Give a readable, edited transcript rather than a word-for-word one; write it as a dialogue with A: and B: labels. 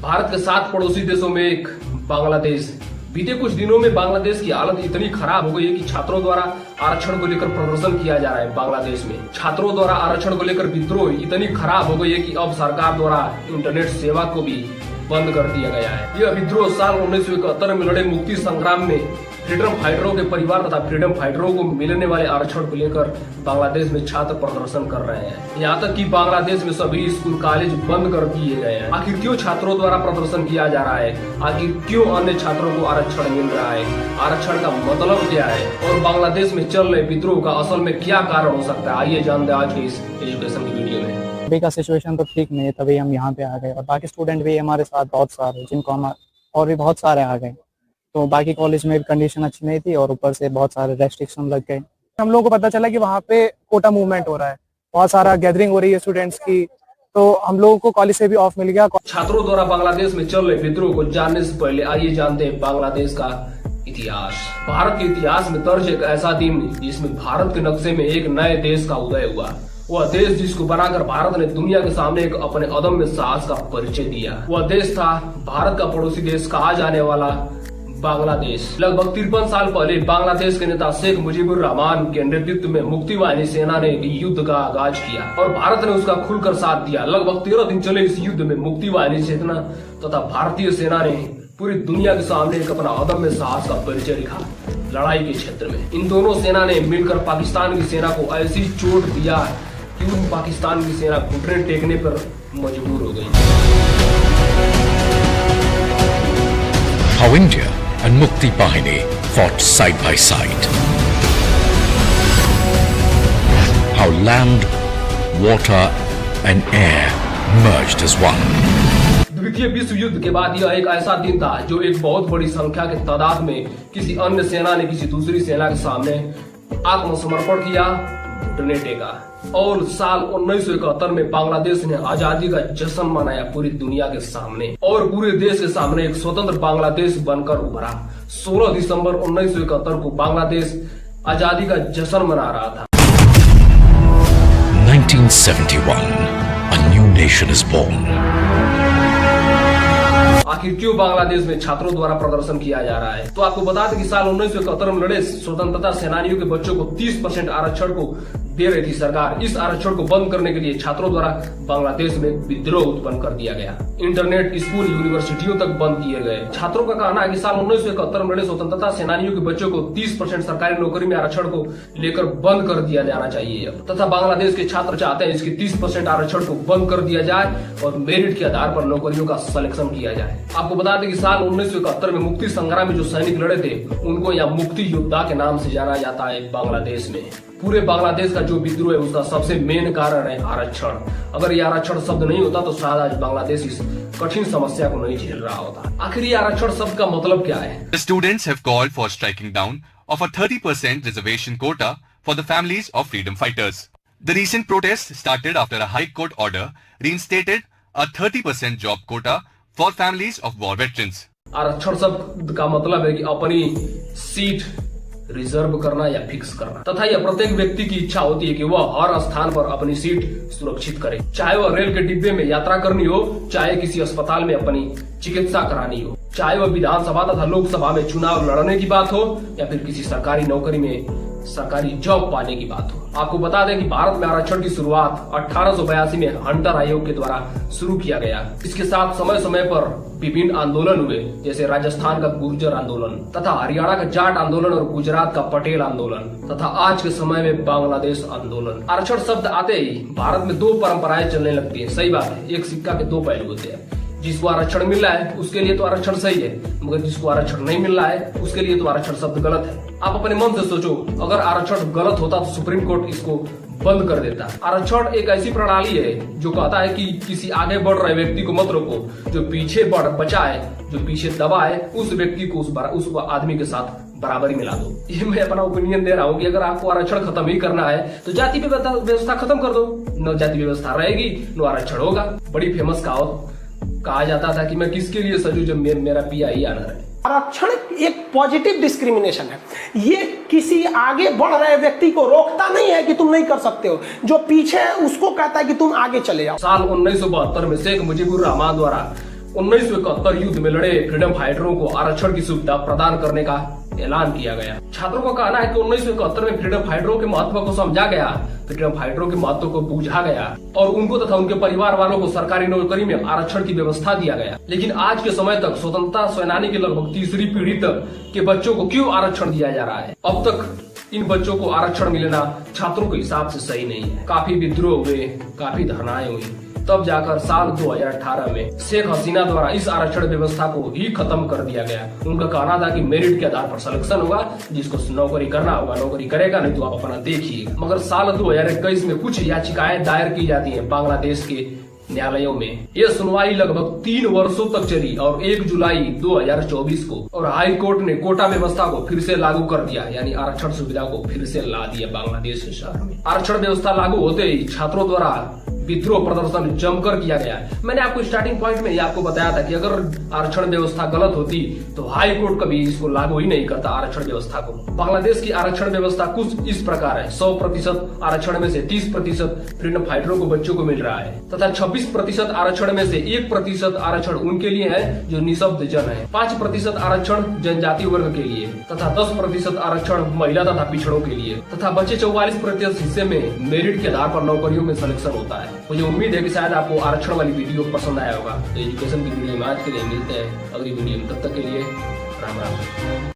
A: भारत के 7 पड़ोसी देशों में एक बांग्लादेश। बीते कुछ दिनों में बांग्लादेश की हालत इतनी खराब हो गई है कि छात्रों द्वारा आरक्षण को लेकर प्रदर्शन किया जा रहा है। बांग्लादेश में छात्रों द्वारा आरक्षण को लेकर विद्रोह इतनी खराब हो गई है कि अब सरकार द्वारा इंटरनेट सेवा को भी बंद कर दिया गया है। यह विद्रोह साल 1971 में लड़े मुक्ति संग्राम में फ्रीडम फाइटरों के परिवार तथा फ्रीडम फाइटरों को मिलने वाले आरक्षण को लेकर बांग्लादेश में छात्र प्रदर्शन कर रहे हैं। यहाँ तक कि बांग्लादेश में सभी स्कूल कॉलेज बंद कर दिए गए हैं। आखिर क्यों छात्रों द्वारा प्रदर्शन किया जा रहा है? आखिर क्यों अन्य छात्रों को आरक्षण मिल रहा है? आरक्षण का मतलब क्या है और बांग्लादेश में चल रहे विद्रोह का असल में क्या कारण हो सकता है? आइए जानते हैं आज के इस एजुकेशन की वीडियो में।
B: अभी का सिचुएशन तो ठीक नहीं है, तभी हम यहाँ पे आ गए और बाकी स्टूडेंट भी हमारे साथ बहुत सारे, जिनको हम और भी बहुत सारे आ गए। तो बाकी कॉलेज में कंडीशन अच्छी नहीं थी और ऊपर से बहुत सारे रेस्ट्रिक्शन लग गए।
C: हम लोगों को पता चला कि वहाँ पे कोटा मूवमेंट हो रहा है, बहुत सारा गैदरिंग हो रही है स्टूडेंट्स की, तो हम लोगों को कॉलेज से भी ऑफ मिल गया।
A: छात्रों द्वारा बांग्लादेश में चल रहे विद्रोह को जानने से पहले आइए जानते हैं बांग्लादेश का इतिहास। भारत के इतिहास में दर्ज एक ऐसा दिन जिसमें भारत के नक्शे में एक नए देश का उदय हुआ। वह देश जिसको बनाकर भारत ने दुनिया के सामने एक अपने अदम्य साहस का परिचय दिया। वह देश था भारत का पड़ोसी देश कहा जाने वाला बांग्लादेश। लगभग 53 साल पहले बांग्लादेश के नेता शेख मुजीबुर रहमान के नेतृत्व में मुक्ति वाहिनी सेना ने युद्ध का आगाज किया और भारत ने उसका खुलकर साथ दिया। लगभग 13 दिन चले इस युद्ध में मुक्ति वाहिनी सेना तथा भारतीय सेना ने पूरी दुनिया के सामने एक अपना अदम्य साहस का परिचय दिखा लड़ाई के क्षेत्र में। इन दोनों सेना ने मिलकर पाकिस्तान की सेना को ऐसी चोट दिया कि उन पाकिस्तान की सेना घुटने टेकने पर मजबूर हो गई।
D: How India and Mukti Bahini fought side by side. How land, water and air merged as one.
A: द्वितीय विश्व युद्ध के बाद यह एक ऐसा दिन था जो एक बहुत बड़ी संख्या के तादाद में किसी अन्य सेना ने किसी दूसरी सेना के सामने आत्मसमर्पण किया, घुटने टेका और साल 1971 में बांग्लादेश ने आजादी का जश्न मनाया पूरी दुनिया के सामने और पूरे देश के सामने एक स्वतंत्र बांग्लादेश बनकर उभरा। 16 दिसंबर 1971 को बांग्लादेश आजादी का जश्न मना रहा था।
D: 1971, a new nation is born.
A: आखिर क्यों बांग्लादेश में छात्रों द्वारा प्रदर्शन किया जा रहा है? तो आपको बता दें कि साल 1971 में लड़े स्वतंत्रता सेनानियों के बच्चों को 30% आरक्षण को दे रही थी सरकार। इस आरक्षण को बंद करने के लिए छात्रों द्वारा बांग्लादेश में विद्रोह उत्पन्न कर दिया गया। इंटरनेट, स्कूल, यूनिवर्सिटियों तक बंद किए गए। छात्रों का कहना है कि साल 1971 में लड़े स्वतंत्रता सेनानियों के बच्चों को 30% सरकारी नौकरी में आरक्षण को लेकर बंद कर दिया जाना चाहिए तथा बांग्लादेश के छात्र चाहते हैं इसके 30% आरक्षण को बंद कर दिया जाए और मेरिट के आधार पर नौकरियों का सिलेक्शन किया जाए। आपको बता दें कि साल 1971 में मुक्ति संग्राम में जो सैनिक लड़े थे उनको यहाँ मुक्ति योद्धा के नाम से जाना जाता है बांग्लादेश में। पूरे बांग्लादेश का जो विद्रोह है उसका सबसे मेन कारण है आरक्षण। अगर ये आरक्षण शब्द नहीं होता तो शायद आज बांग्लादेश इस कठिन समस्या को नहीं झेल रहा होता। आखिर ये आरक्षण शब्द का मतलब क्या है?
E: The students have called for striking down of a 30% reservation quota for the families of freedom fighters. The recent protests started after a High Court order reinstated a 30% job quota for families of war veterans.
A: आरक्षण शब्द का मतलब है कि अपनी seat reserve करना या fix करना तथा यह प्रत्येक व्यक्ति की इच्छा होती है कि वह हर स्थान पर अपनी सीट सुरक्षित करे, चाहे वह रेल के डिब्बे में यात्रा करनी हो, चाहे किसी अस्पताल में अपनी चिकित्सा करानी हो, चाहे वह विधानसभा तथा लोकसभा में चुनाव लड़ने की बात हो या फिर किसी सरकारी नौकरी में सरकारी जॉब पाने की बात हो। आपको बता दें कि भारत में आरक्षण की शुरुआत 1882 में हंटर आयोग के द्वारा शुरू किया गया। इसके साथ समय समय पर विभिन्न आंदोलन हुए, जैसे राजस्थान का गुर्जर आंदोलन तथा हरियाणा का जाट आंदोलन और गुजरात का पटेल आंदोलन तथा आज के समय में बांग्लादेश आंदोलन। आरक्षण शब्द आते ही भारत में दो परंपराएं चलने लगती है। सही बात है, एक सिक्का के दो पहलू होते हैं। जिसको आरक्षण मिल रहा है उसके लिए तो आरक्षण सही है, मगर जिसको आरक्षण नहीं मिल रहा है उसके लिए तो आरक्षण शब्द गलत है। आप अपने मन से सोचो, अगर आरक्षण गलत होता तो सुप्रीम कोर्ट इसको बंद कर देता। आरक्षण एक ऐसी प्रणाली है जो कहता है कि किसी आगे बढ़ रहे व्यक्ति को मत रोको, जो पीछे बचाए, जो पीछे दबाए, उस व्यक्ति को उस आदमी के साथ बराबरी मिला दो। ये मैं अपना ओपिनियन दे रहा हूँ कि अगर आपको आरक्षण खत्म ही करना है तो जाति व्यवस्था खत्म कर दो। न जाति व्यवस्था रहेगी न आरक्षण होगा। बड़ी फेमस कहा जाता था कि मैं किसके लिए सजू जब मेरा पिया ही आना रहे।
C: आरक्षण एक पॉजिटिव डिस्क्रिमिनेशन है। ये किसी आगे बढ़ रहे व्यक्ति को रोकता नहीं है कि तुम नहीं कर सकते हो, जो पीछे है उसको कहता है कि तुम आगे चले जाओ।
A: साल 1972 में शेख मुजीबुर रहमान द्वारा 1971 युद्ध में लड़े फ्रीडम फाइटरों को आरक्षण की सुविधा प्रदान करने का ऐलान किया गया। छात्रों का कहना है कि 1971 में फ्रीडम फाइटरों के महत्व को समझा गया, फ्रीडम फाइटरों के महत्व को बूझा गया और उनको तथा उनके परिवार वालों को सरकारी नौकरी में आरक्षण की व्यवस्था दिया गया। लेकिन आज के समय तक स्वतंत्रता सेनानी के लगभग तीसरी पीढ़ी तक के बच्चों को क्यों आरक्षण दिया जा रहा है? अब तक इन बच्चों को आरक्षण मिलना छात्रों के हिसाब से सही नहीं है। काफी विद्रोह हुए, काफी धरनाएं हुई, तब जाकर साल 2018 में शेख हसीना द्वारा इस आरक्षण व्यवस्था को ही खत्म कर दिया गया। उनका कहना था कि मेरिट के आधार पर सिलेक्शन होगा, जिसको नौकरी करना होगा नौकरी करेगा, नहीं तो आप अपना देखिएगा। मगर साल 2021 में कुछ याचिकाएं दायर की जाती हैं बांग्लादेश के न्यायालयों में। यह सुनवाई लगभग 3 वर्षों तक चली और 1 जुलाई 2024 को और हाई कोर्ट ने कोटा व्यवस्था को फिर से लागू कर दिया, यानी आरक्षण सुविधा को फिर से ला दिया बांग्लादेश के शहर में। आरक्षण व्यवस्था लागू होते ही छात्रों द्वारा विद्रोह प्रदर्शन जमकर किया गया। मैंने आपको स्टार्टिंग पॉइंट में ही आपको बताया था कि अगर आरक्षण व्यवस्था गलत होती तो हाई कोर्ट कभी इसको लागू ही नहीं करता आरक्षण व्यवस्था को। बांग्लादेश की आरक्षण व्यवस्था कुछ इस प्रकार है। 100% आरक्षण में से 30% फ्रीडम फाइटरों को बच्चों को मिल रहा है तथा 26% आरक्षण में से 1% आरक्षण उनके लिए है जो निःशब्द जन है, 5% आरक्षण जनजाति वर्ग के लिए तथा 10% आरक्षण महिला तथा पिछड़ों के लिए तथा बचे 44% हिस्से में मेरिट के आधार पर नौकरियों में सिलेक्शन होता है। मुझे उम्मीद है कि शायद आपको आरक्षण वाली वीडियो पसंद आया होगा। तो एजुकेशन की वीडियो में आज के लिए मिलते हैं अगली वीडियो में, तब तक के लिए राम राम।